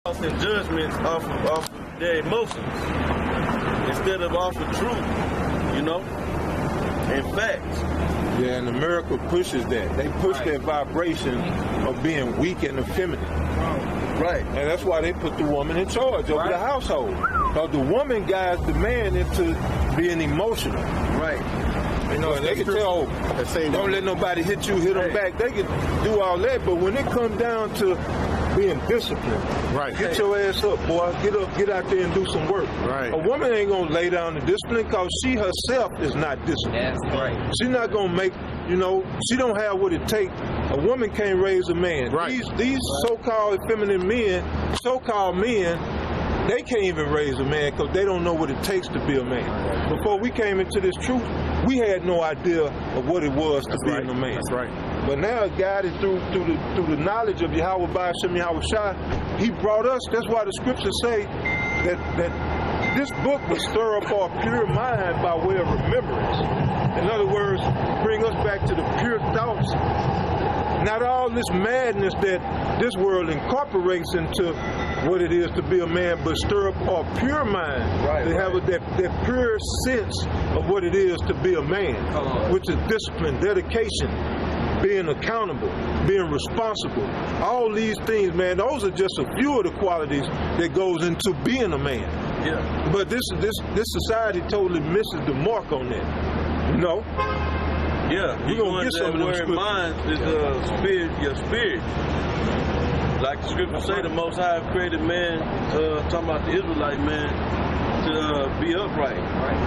And judgments off of their emotions instead of off of truth, you know, and facts. Yeah, and America pushes that. They push that vibration of being weak and effeminate. Right. And that's why they put the woman in charge over the household. Because the woman guides the man into being emotional. Right. You know, and they can tell, don't let nobody hit you, hit them back. They can do all that, but when it comes down to being disciplined, get your ass up, boy. Get out there and do some work. Right. A woman ain't gonna lay down the discipline because she herself is not disciplined. That's right. She's not gonna make, you know, she don't have what it takes. A woman can't raise a man. Right. These so-called effeminate men, so-called men, they can't even raise a man because they don't know what it takes to be a man. Before we came into this truth, we had no idea of what it was to be a man. That's right. But now, guided through the knowledge of Yahweh Ba'ashem Yahweh Shai, He brought us. That's why the scriptures say that this book will stir up our pure mind by way of remembrance. In other words, bring us back to the pure thoughts. Not all this madness that this world incorporates into what it is to be a man, but stir up our pure mind to have that pure sense of what it is to be a man, which is discipline, dedication, being accountable, being responsible. All these things, man, those are just a few of the qualities that goes into being a man. Yeah. But this society totally misses the mark on that. You know? Yeah, we gonna get some of them scriptures. Mind is spirit, your spirit. Like the scriptures say, the Most High created man, talking about the Israelite man, to be upright. Right.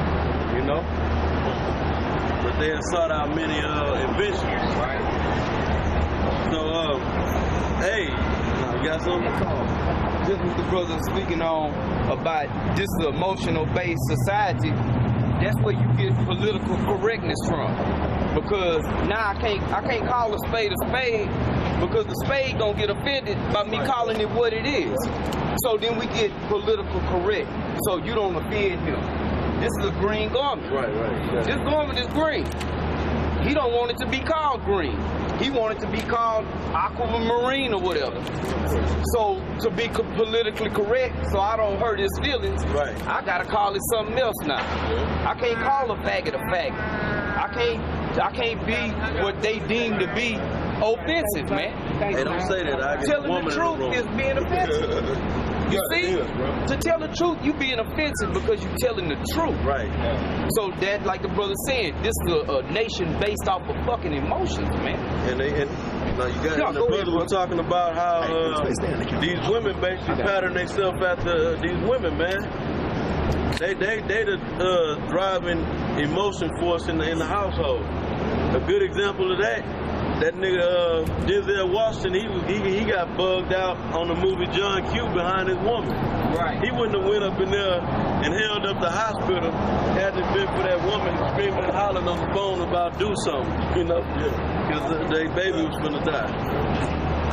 You know? But they have sought out many inventions. Right. So, hey, you got something? Just what the brother was speaking on about this emotional-based society, that's where you get political correctness from. Because now I can't call a spade because the spade gonna get offended by me calling it what it is. So then we get political correct. So you don't offend him. This is a green garment. Right. This garment is green. He don't want it to be called green. He wanted to be called aquamarine or whatever. So to be politically correct, so I don't hurt his feelings, I gotta call it something else now. I can't call a faggot a faggot. I can't be what they deem to be offensive, man. Hey, don't say that. Telling the truth is being offensive. You see, to tell the truth, you being offensive because you're telling the truth. Right. So that, like the brother said, this is a nation based off of fucking emotions, man. And the brother was talking about how these women basically pattern themselves after these women, man. They the driving emotion force in the household. A good example of that nigga Denzel Washington, he got bugged out on the movie John Q behind his woman. Right. He wouldn't have went up in there and held up the hospital had it been for that woman screaming and hollering on the phone about do something, you know, because their baby was gonna die.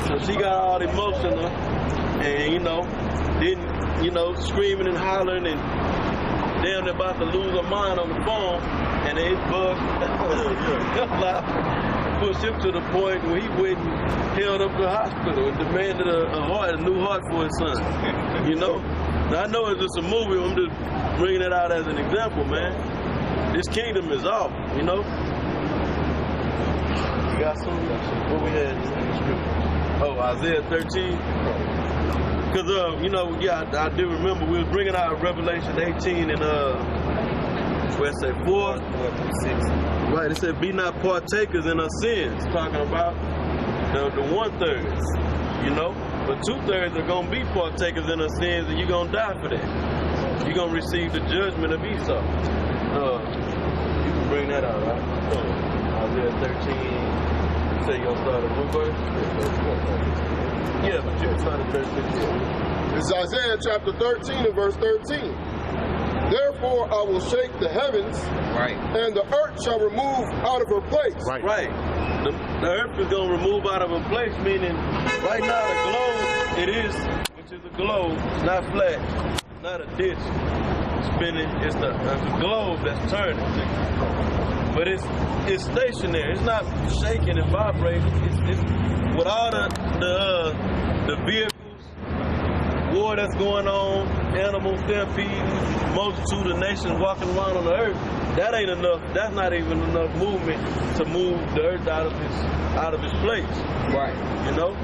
So she got all emotional and screaming and hollering and damn about to lose her mind on the phone, and it bugged pushed him to the point where he went and held up the hospital and demanded a new heart for his son. You know? Now, I know it's just a movie, I'm just bringing it out as an example, man. This kingdom is off, you know? You got something? What we had in the scripture? Oh, Isaiah 13? Because, I do remember we was bringing out Revelation 18 and, where it say 4? 6. Right, it said, be not partakers in our sins. Talking about the 1/3, you know? But 2/3 are going to be partakers in our sins and you're going to die for that. You're going to receive the judgment of Esau. You can bring that out, right? Isaiah 13, you say you're going to start at what verse? Yeah, but you can start at verse 15. It's Isaiah chapter 13 and verse 13. Therefore I will shake the heavens, and the earth shall remove out of her place. Right. The earth is going to remove out of her place, meaning right now the globe, which is a globe, it's not flat, it's not a ditch spinning, it's the globe that's turning. But it's stationary, it's not shaking and vibrating. It's with all the vehicles, war that's going on, animal stampede, multitude of nations walking around on the earth, that ain't enough. That's not even enough movement to move the earth out of its place. Right. You know?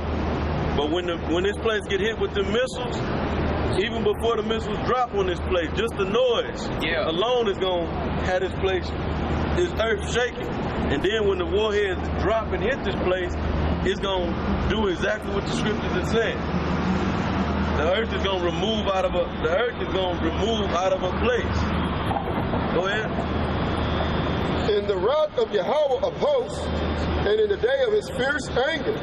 But when this place get hit with the missiles, even before the missiles drop on this place, just the noise alone is gonna have this place, this earth shaking. And then when the warheads drop and hit this place, it's gonna do exactly what the scriptures are saying. The earth is gonna remove out of a place. Go ahead. In the wrath of Yahweh of hosts, and in the day of his fierce anger,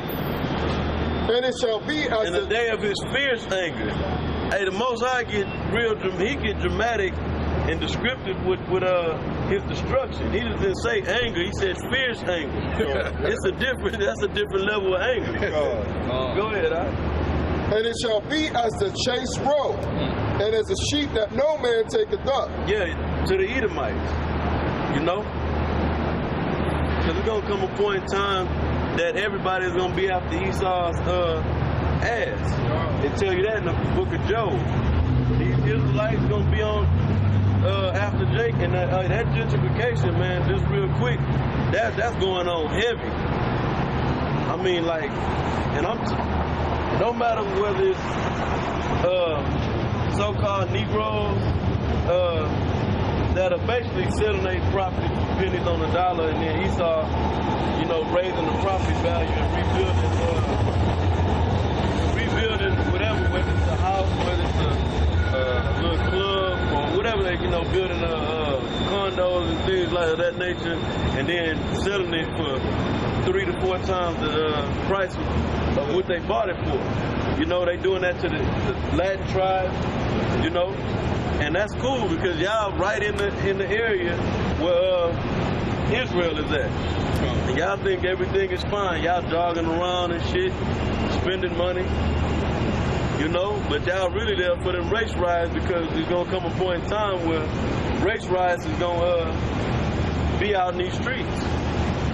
and it shall be as in the day of his fierce anger. Hey, the Most High get dramatic and descriptive with his destruction. He didn't say anger; he said fierce anger. That's a different level of anger. Go ahead, And it shall be as the chase roe, and as a sheep that no man taketh up. Yeah, to the Edomites, you know, because it's gonna come a point in time that everybody's gonna be after Esau's ass. They tell you that in the book of Job. These Israelites gonna be on after Jake, and that gentrification, man, just real quick, that's going on heavy. I mean, like, and no matter whether it's so-called Negroes that are basically selling their property for pennies on the dollar, and then Esau, you know, raising the property value and rebuilding whatever, whether it's a house, whether it's a little club, or whatever, they, you know, building condos and things like that nature, and then selling it for 3 to 4 times the price of what they bought it for. You know, they doing that to the Latin tribes, you know, and that's cool because y'all right in the area where Israel is at. And y'all think everything is fine. Y'all jogging around and shit, spending money, you know, but y'all really there for them race riots because there's gonna come a point in time where race riots is gonna be out in these streets.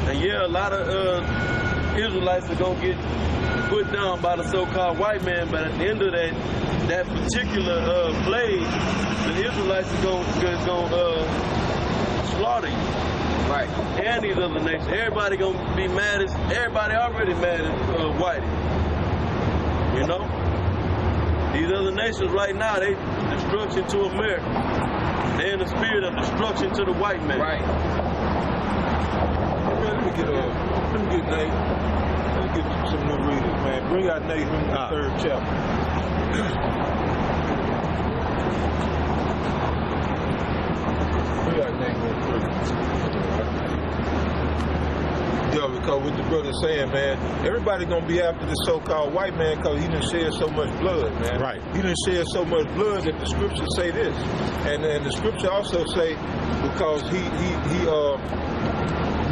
And yeah, a lot of Israelites are gonna get put down by the so-called white man, but at the end of that particular blade, the Israelites is gonna slaughter you. Right. And these other nations. Everybody gonna be everybody already mad at whitey. You know? These other nations right now, they destruction to America. They're in the spirit of destruction to the white man. Right. Let me get Nate. Let me get some new readers, man. Bring out Nate from the 3rd chapter. Bring out Nate from the 3rd. Yeah, because what the brother's saying, man, everybody gonna be after the so-called white man because he done shed so much blood, man. Right. He done shed so much blood that the scriptures say this, and the scripture also say because he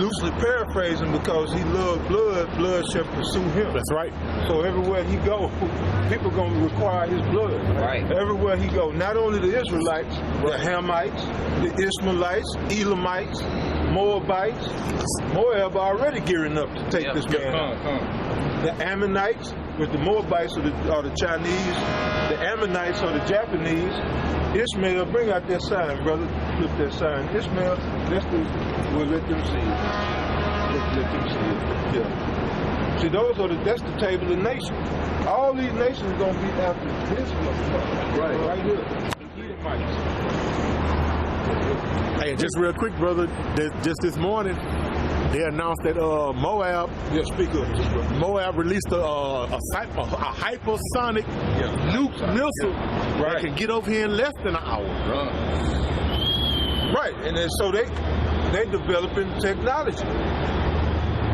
loosely paraphrasing because he loved blood, blood shall pursue him. That's right. So everywhere he go, people gonna require his blood. Right. Everywhere he go, not only the Israelites, the Hamites, the Ishmaelites, Elamites, Moabites. Moab already gearing up to take this man out. The Ammonites, with the Moabites are the Chinese, the Ammonites are the Japanese. Ishmael, bring out that sign, brother. Flip that sign. Ishmael, we'll let them see it. Let them see it. Yeah. See, that's the table of nations. All these nations are going to be after this motherfucker. Right here. The Edomites. Hey, just real quick, brother, just this morning, they announced that Moab Moab released a hypersonic nuke missile that can get over here in less than an hour. Right, and then so they developing technology.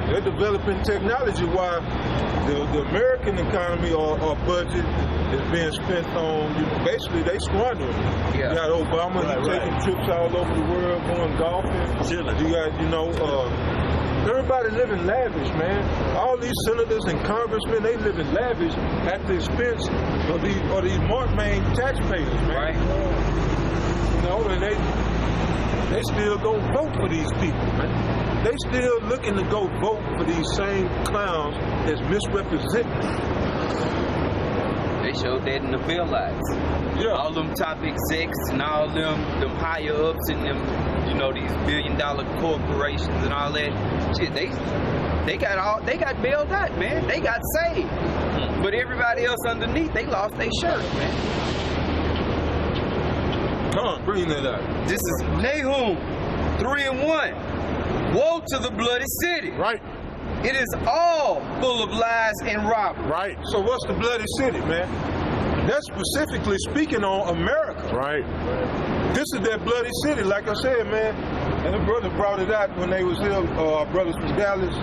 They're developing technology while the American economy or budget is being spent on, basically they squandering. You got Obama taking trips all over the world, going golfing. You got, everybody living lavish, man. All these senators and congressmen, they live in lavish at the expense of these Mark Main taxpayers, man. Right. And they still go vote for these people, man. They still looking to go vote for these same clowns that's misrepresenting. They showed that in the Bill-Lights. Yeah. All them top execs and all them higher ups and them, you know, these billion-dollar corporations and all that shit. They got bailed out, man. They got saved. But everybody else underneath, they lost their shirt, man. Come on, bring that out. This is Nahum 3:1. Woe to the bloody city. Right. It is all full of lies and robbery. Right. So what's the bloody city, man? That's specifically speaking on America. Right. This is that bloody city, like I said, man. And the brother brought it out when they was here, our brothers from Dallas.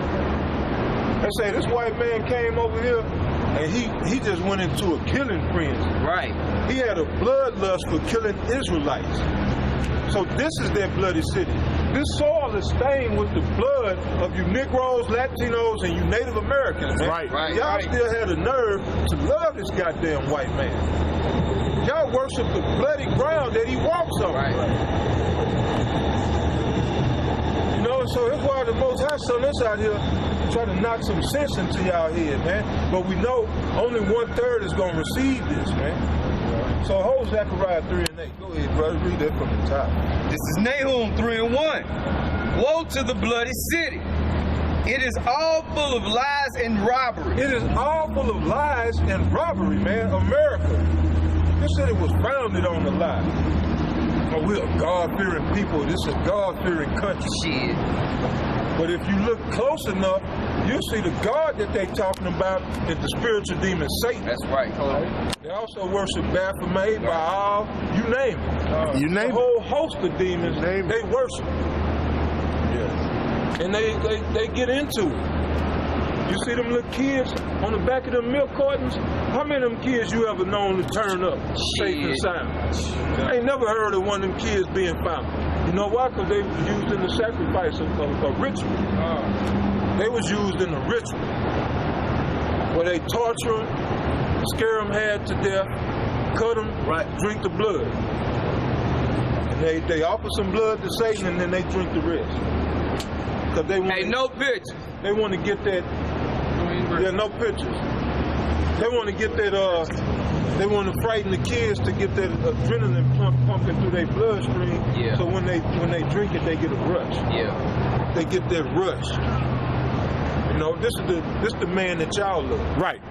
They say this white man came over here and he just went into a killing frenzy. Right. He had a bloodlust for killing Israelites. So this is their bloody city. This soil is stained with the blood of you Negroes, Latinos, and you Native Americans, man. Right. Y'all still had the nerve to love this goddamn white man. Y'all worship the bloody ground that he walks on. Right. You know, so that's why the Most High sent us out here trying to knock some sense into y'all head, man. But we know only 1/3 is going to receive this, man. So hold Zechariah 3:8. Go ahead, brother. Read that from the top. This is Nahum 3:1. Woe to the bloody city. It is all full of lies and robbery. It is all full of lies and robbery, man. America. This city was founded on the lie. Oh, we're a God-fearing people. This is a God-fearing country. Shit. But if you look close enough, you'll see the God that they talking about is the spiritual demon Satan. That's right. They also worship Baphomet, Baal, you name it. You name The whole host of demons they worship. Yes. And they get into it. You see them little kids on the back of them milk cartons? How many of them kids you ever known to turn up safe and sound? I ain't never heard of one of them kids being found. You know why? Because they were used in the sacrifice of a ritual. They was used in the ritual where they torture them, scare them half to death, cut them, drink the blood. And they offer some blood to Satan and then they drink the rest. Cause they want no pictures. They want to get that. Yeah, no pictures. They want to get that. They want to frighten the kids to get that adrenaline pumping through their bloodstream. Yeah. So when they drink it, they get a rush. Yeah. They get that rush. You know, this is the man that y'all look. Right.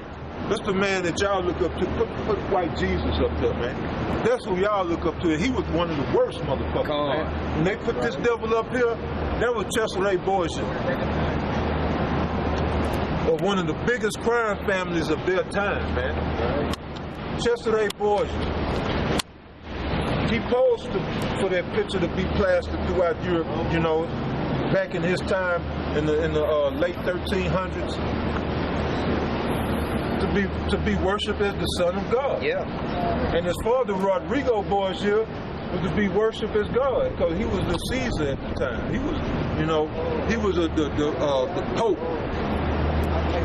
This the man that y'all look up to. Put white Jesus up there, man. That's who y'all look up to. He was one of the worst motherfuckers, man. When they put this devil up here, that was Chester A. Boys. Or one of the biggest crime families of their time, man. Chester A. Boys. He posed for that picture to be plastered throughout Europe, you know, back in his time in the late 1300s. To be worshipped as the Son of God. Yeah. And his father, Rodrigo Borgia, was to be worshipped as God because he was the Caesar at the time. He was, you know, he was the Pope.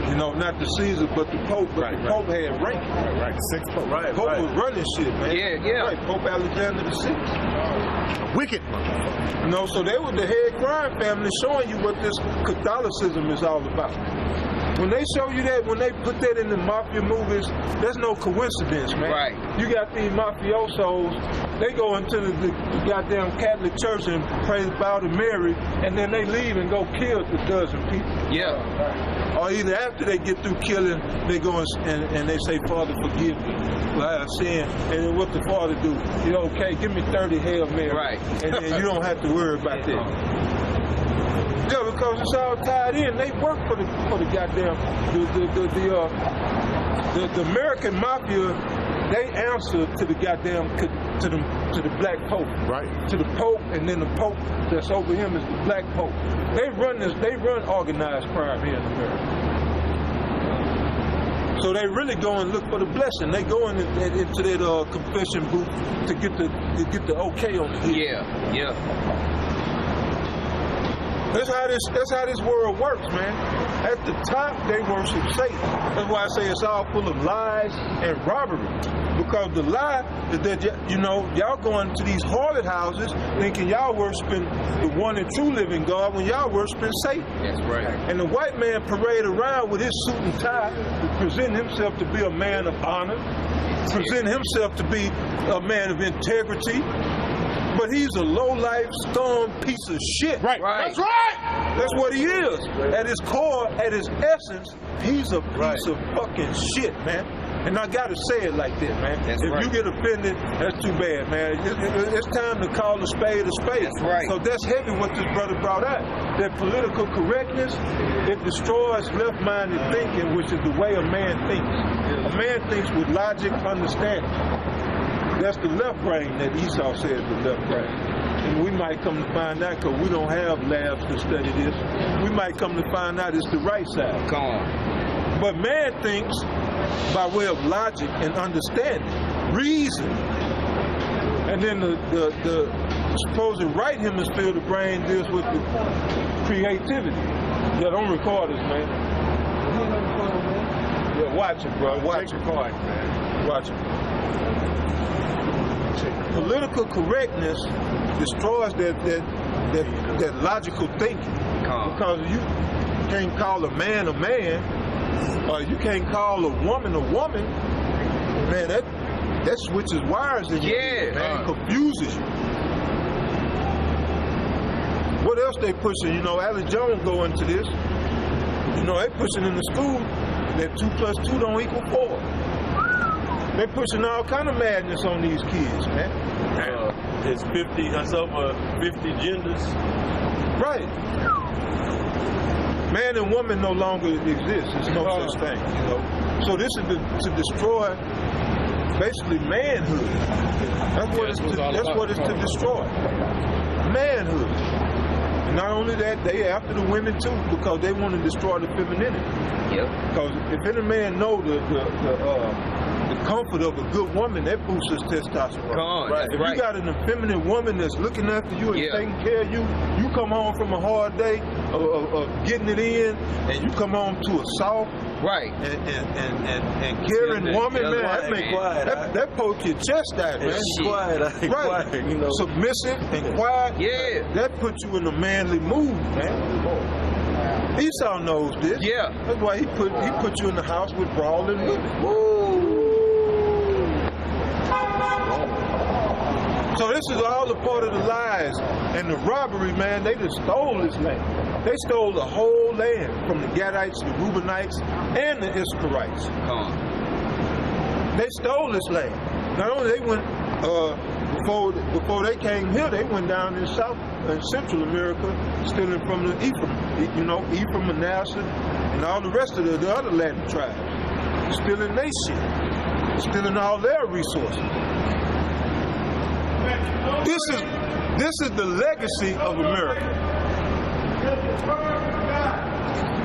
You know, not the Caesar, but the Pope. But the Pope had rank. Right. Six Pope. Right. Pope was running shit, man. Yeah. Right. Pope Alexander VI. Wicked. You know, so they were the head crime family showing you what this Catholicism is all about. When they show you that, when they put that in the mafia movies, there's no coincidence, man. Right. You got these mafiosos, they go into the goddamn Catholic church and pray about to Mary, and then they leave and go kill a dozen people. Yeah. Or either after they get through killing, they go and they say, Father, forgive me for I have sinned. And then what the Father do? You know, okay, give me 30 Hail Mary. Right. And then you don't have to worry about that. Yeah, because it's all tied in. They work for the goddamn the American mafia. They answer to the goddamn to the black pope. Right. To the pope, and then the pope that's over him is the black pope. They run organized crime here in America. So they really go and look for the blessing. They go into that confession booth to get the okay on it. Yeah. That's how this world works, man. At the top, they worship Satan. That's why I say it's all full of lies and robbery. Because the lie is that, you know, y'all going to these harlot houses thinking y'all worshiping the one and true living God when y'all worshiping Satan. That's right. And the white man parade around with his suit and tie, present himself to be a man of honor, present himself to be a man of integrity, but he's a low-life, scum piece of shit. Right. That's right! That's what he is. At his core, at his essence, he's a piece of fucking shit, man. And I gotta say it like that, man. That's if right. you get offended, that's too bad, man. It's time to call a spade a spade. That's right. So that's heavy what this brother brought out. That political correctness, it destroys left-minded thinking, which is the way a man thinks. A man thinks with logic, understanding. That's the left brain that Esau says the left brain. And we might come to find out, because we don't have labs to study this, we might come to find out it's the right side. Come on. But man thinks by way of logic and understanding, reason. And then the supposed right hemisphere of the brain deals with the creativity. Yeah, don't record this, man. Yeah, watch it, bro. Watch it. Watch it. Political correctness destroys that logical thinking. Because you can't call a man, or you can't call a woman, man, that switches wires in you, man, confuses you. What else they pushing? You know, Alex Jones go into this. You know, they pushing in the school that 2 + 2 don't equal 4. They pushing all kind of madness on these kids, man. It's 50, that's over 50 genders. Right. Man and woman no longer exist. There's no such thing, you know. So this is to destroy basically manhood. That's what it's to destroy. Manhood. And not only that, they after the women too, because they want to destroy the femininity. Yep. Because if any man know the comfort of a good woman, that boosts his testosterone. Right. If you got an effeminate woman that's looking after you and taking care of you, you come home from a hard day of getting it in, and you come home to a soft, and caring woman, man, that poke your chest out, man. Quiet, you know. Submissive and quiet. Yeah. That puts you in a manly mood, man. Esau knows this. Yeah. That's why he put you in the house with brawling women. So this is all a part of the lies and the robbery, man. They just stole this land. They stole the whole land from the Gadites, the Reubenites, and the Issacharites. They stole this land. Not only they went before they came here, they went down in South and Central America, stealing from the Ephraim, you know, Ephraim, Manasseh, and all the rest of the other Latin tribes, stealing their shit, stealing all their resources. This is the legacy of America.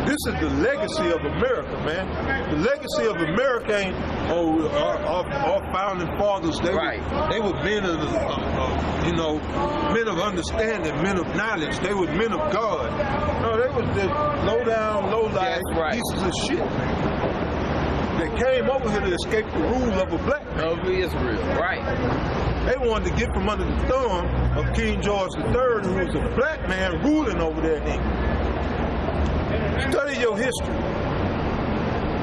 This is the legacy of America, man. The legacy of America ain't our founding fathers. They were men of men of understanding, men of knowledge. They were men of God. No, they was just low down, low life pieces of shit. They came over here to escape the rule of a black man. Of Israel, right. They wanted to get from under the thumb of King George III, who was a black man ruling over there in England. Study your history.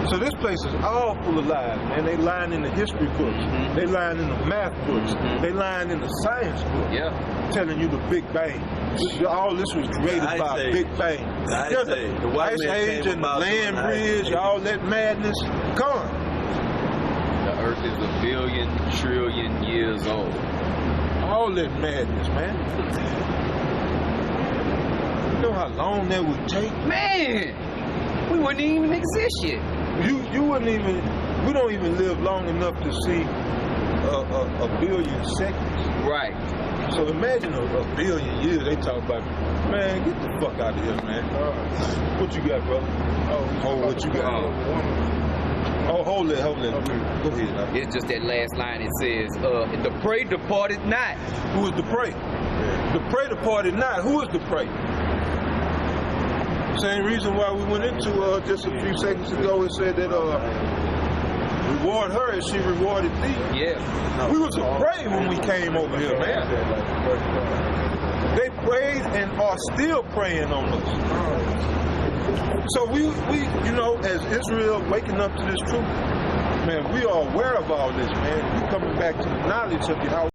So this place is all full of lies, man. They lying in the history books. They lying in the math books. They lying in the science books. Yeah. Telling you the Big Bang. All this was created by Big Bang. The Ice Age and the land bridge, all that madness. Come. The earth is 1 billion trillion years old. All that madness, man. You know how long that would take? Man, we wouldn't even exist yet. You wouldn't even, we don't even live long enough to see a billion seconds. Right. So imagine a billion years. They talk about, man, get the fuck out of here, man. What you got, brother? Oh, what you got? Oh, hold it. Go ahead. It's just that last line. It says, the prey departed not. Who is the prey? The prey departed not. Who is the prey? Same reason why we went into just a few seconds ago. It said that Reward her as she rewarded thee. Yeah. We was afraid when we came over here, man. They prayed and are still praying on us. So we, you know, as Israel waking up to this truth, man, we are aware of all this, man. We coming back to the knowledge of Yahweh.